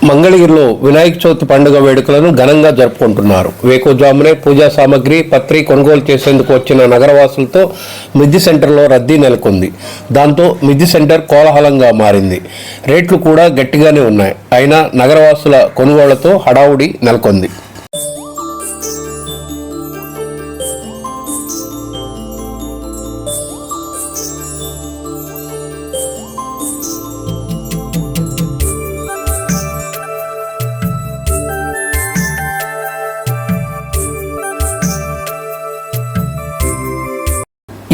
మంగళగిరిలో వినాయక చవితి పండుగ వేడుకలను ఘనంగా జరుపుకుంటున్నారు. వేకువజామునే పూజా సామాగ్రి పత్రి కొనుగోలు చేసేందుకు వచ్చిన నగరవాసులతో మిద్ది సెంటర్లో రద్దీ నెలకొంది. దాంతో మిద్ది సెంటర్ కోలాహలంగా మారింది. రేట్లు కూడా గట్టిగానే ఉన్నాయి. అయినా నగరవాసుల కొనుగోళ్లతో హడావుడి నెలకొంది.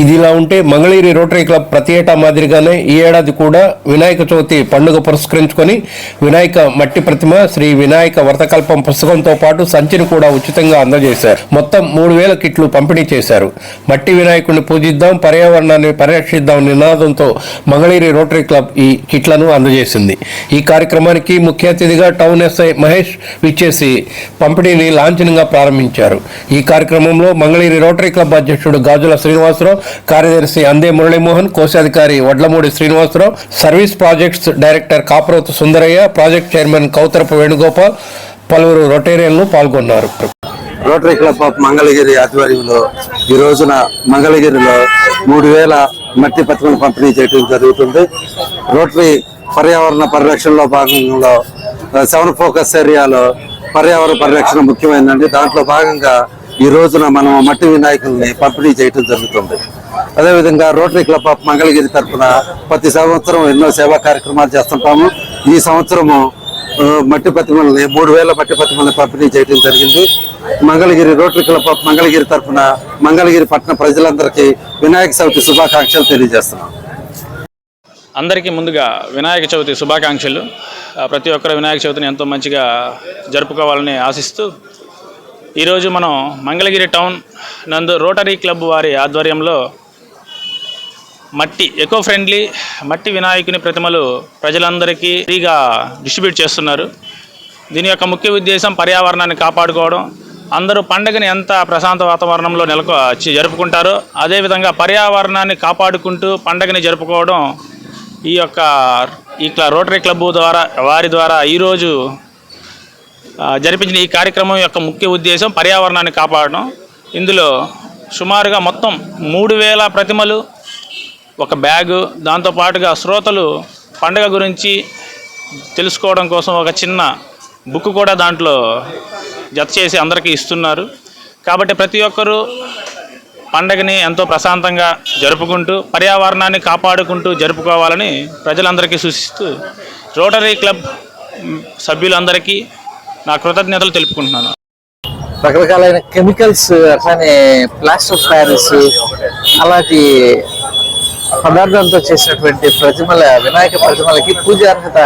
ఇదిలా ఉంటే మంగళగిరి రోటరీ క్లబ్ ప్రతి ఏటా మాదిరిగానే ఈ ఏడాది కూడా వినాయక చవితి పండుగ పురస్కరించుకొని వినాయక మట్టి ప్రతిమ శ్రీ వినాయక వ్రతకల్పం పుస్తకంతో పాటు సంచిని కూడా ఉచితంగా అందజేశారు. మొత్తం 3000 కిట్లు పంపిణీ చేశారు. మట్టి వినాయకుడిని పూజిద్దాం, పర్యావరణాన్ని పరిరక్షిద్దాం నినాదంతో మంగళగిరి రోటరీ క్లబ్ ఈ కిట్లను అందజేసింది. ఈ కార్యక్రమానికి ముఖ్య అతిథిగా టౌన్ ఎస్ఐ మహేష్ విచ్చేసి పంపిణీని లాంఛనంగా ప్రారంభించారు. ఈ కార్యక్రమంలో మంగళగిరి రోటరీ క్లబ్ అధ్యక్షుడు గాజుల శ్రీనివాసరావు, కార్యదర్శి అందే మురళీమోహన్, కోశాధికారి Vadlamudi Srinivasarao, service projects director Kapurothu Sundaraiah, project chairman Koutharapu Venugopal, పలువురు రొటేరియన్లు పాల్గొన్నారు. రోటరీ క్లబ్ ఆఫ్ మంగళగిరి ఆధ్వర్యంలో ఈ రోజున మంగళగిరిలో 3000 మట్టి ప్రతిమలు పంపిణీ చేయడం జరుగుతుంది. రోటరీ పర్యావరణ పరిరక్షణలో భాగంలో 7 ఫోకస్ ఏరియాలో పర్యావరణ పరిరక్షణ ముఖ్యమైనదండి. దాంట్లో భాగంగా ఈ రోజున మనం మట్టి వినాయకుల్ని పంపిణీ చేయడం జరుగుతుంది. అదేవిధంగా రోటరీ క్లబ్ ఆఫ్ మంగళగిరి తరఫున ప్రతి సంవత్సరం ఎన్నో సేవా కార్యక్రమాలు చేస్తుంటాము. ఈ సంవత్సరము మట్టి ప్రతిమల్ని 3000 మట్టి ప్రతిమల్ని పంపిణీ చేయడం జరిగింది. Mangalagiri rotary club of Mangalagiri తరఫున మంగళగిరి పట్టణ ప్రజలందరికీ వినాయక చవితి శుభాకాంక్షలు తెలియజేస్తున్నాం. అందరికీ ముందుగా వినాయక చవితి శుభాకాంక్షలు. ప్రతి ఒక్కరు వినాయక చవితిని ఎంతో మంచిగా జరుపుకోవాలని ఆశిస్తూ ఈరోజు మనం మంగళగిరి టౌన్ నందు రోటరీ క్లబ్ వారి ఆధ్వర్యంలో ఎకో ఫ్రెండ్లీ మట్టి వినాయకుని ప్రతిమలు ప్రజలందరికీ ఫ్రీగా డిస్ట్రిబ్యూట్ చేస్తున్నారు. దీని యొక్క ముఖ్య ఉద్దేశం పర్యావరణాన్ని కాపాడుకోవడం. అందరూ పండుగని ఎంత ప్రశాంత వాతావరణంలో జరుపుకుంటారో అదేవిధంగా పర్యావరణాన్ని కాపాడుకుంటూ పండుగని జరుపుకోవడం ఈ రోటరీ క్లబ్ వారి ద్వారా ఈరోజు జరిపించిన ఈ కార్యక్రమం యొక్క ముఖ్య ఉద్దేశం పర్యావరణాన్ని కాపాడడం. ఇందులో సుమారుగా మొత్తం 3000 ప్రతిమలు, ఒక బ్యాగు, దాంతోపాటుగా శ్రోతలు పండుగ గురించి తెలుసుకోవడం కోసం ఒక చిన్న బుక్ కూడా దాంట్లో జత చేసి అందరికీ ఇస్తున్నారు. కాబట్టి ప్రతి ఒక్కరూ పండుగని ఎంతో ప్రశాంతంగా జరుపుకుంటూ పర్యావరణాన్ని కాపాడుకుంటూ జరుపుకోవాలని ప్రజలందరికీ సూచిస్తూ రోటరీ క్లబ్ సభ్యులందరికీ నా కృతజ్ఞతలు తెలుపుకుంటున్నాను. రకరకాలైన కెమికల్స్, అట్లానే ప్లాస్టర్ ఆఫ్ ప్యారిస్ అలాంటి పదార్థాలతో చేసినటువంటి వినాయక ప్రతిమలకి పూజార్హత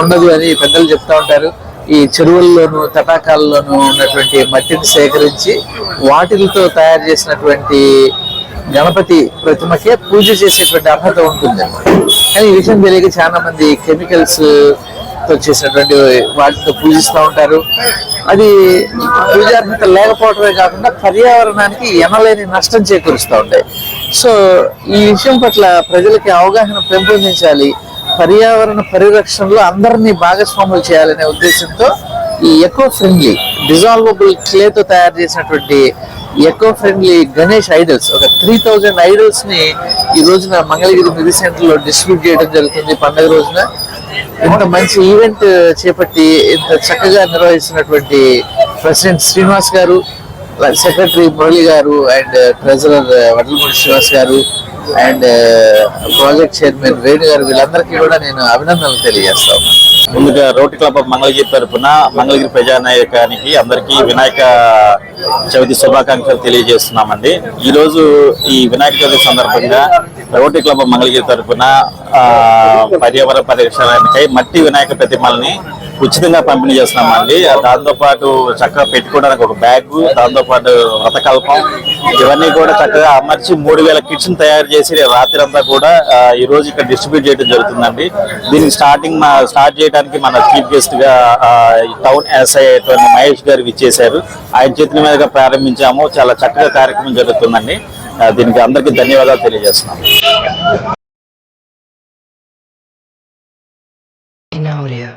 ఉండదు అని పెద్దలు చెప్తా ఉంటారు. ఈ చెరువుల్లోనూ తటాకాల్లోనూ ఉన్నటువంటి మట్టిని సేకరించి వాటితో తయారు చేసినటువంటి గణపతి ప్రతిమకే పూజ చేసేటువంటి అర్హత ఉంటుంది. కానీ ఈ విషయం తెలియక చాలా మంది కెమికల్స్ చేసినటువంటి వాటితో పూజిస్తూ ఉంటారు. అది పూజార్హత లేకపోవడమే కాకుండా పర్యావరణానికి ఎనలేని నష్టం చేకూరుస్తూ ఉంటాయి. సో ఈ విషయం పట్ల ప్రజలకి అవగాహన పెంపొందించాలి. పర్యావరణ పరిరక్షణలో అందరినీ భాగస్వాములు చేయాలనే ఉద్దేశంతో ఈ ఎకో ఫ్రెండ్లీ డిజాల్వబుల్ క్లేతో తయారు చేసినటువంటి ఎకో ఫ్రెండ్లీ గణేష్ ఐడల్స్, ఒక 3000 ఐడల్స్ ని ఈ రోజున మంగళగిరి మిది సెంటర్ లో డిస్ట్రిబ్యూట్ చేయడం జరుగుతుంది. పండుగ రోజున ఇంత మంచి ఈవెంట్ చేపట్టి ఇంత చక్కగా నిర్వహిస్తున్నటువంటి ప్రెసిడెంట్ శ్రీనివాస్ గారు, సెక్రటరీ మురళి గారు అండ్ ట్రెజరర్ వడ్లమూడి శ్రీనివాస్ గారు అండ్ ప్రాజెక్ట్ చైర్మన్ వేణు గారు, వీళ్ళందరికీ కూడా నేను అభినందనలు తెలియజేస్తా ఉన్నాను. ముందుగా రోటరీ క్లబ్ ఆఫ్ మంగళగిరి తరఫున మంగళగిరి ప్రజానాయకానికి అందరికీ వినాయక చవితి శుభాకాంక్షలు తెలియజేస్తున్నామండి. ఈరోజు ఈ వినాయక చవితి సందర్భంగా రోటరీ క్లబ్ ఆఫ్ మంగళగిరి తరఫున పర్యావరణ పరిరక్షణకై మట్టి వినాయక ప్రతిమల్ని ఉచితంగా పంపిణీ చేస్తున్నామండి. దాంతోపాటు చక్కగా పెట్టుకోవడానికి ఒక బ్యాగ్, దాంతోపాటు వ్రతకల్పం, ఇవన్నీ కూడా చక్కగా అమర్చి 3000 కిట్స్ తయారు చేసి రాత్రి అంతా కూడా ఈ రోజు ఇక్కడ డిస్ట్రిబ్యూట్ చేయడం జరుగుతుందండి. దీనికి స్టార్ట్ చేయడానికి మన చీఫ్ గెస్ట్ గా టౌన్ ఎస్ఐ మహేష్ గారు ఇచ్చేశారు. ఆయన చేతుల మీదుగా ప్రారంభించాము. చాలా చక్కగా కార్యక్రమం జరుగుతుందండి. దీనికి అందరికీ ధన్యవాదాలు తెలియజేస్తున్నాము. In audio.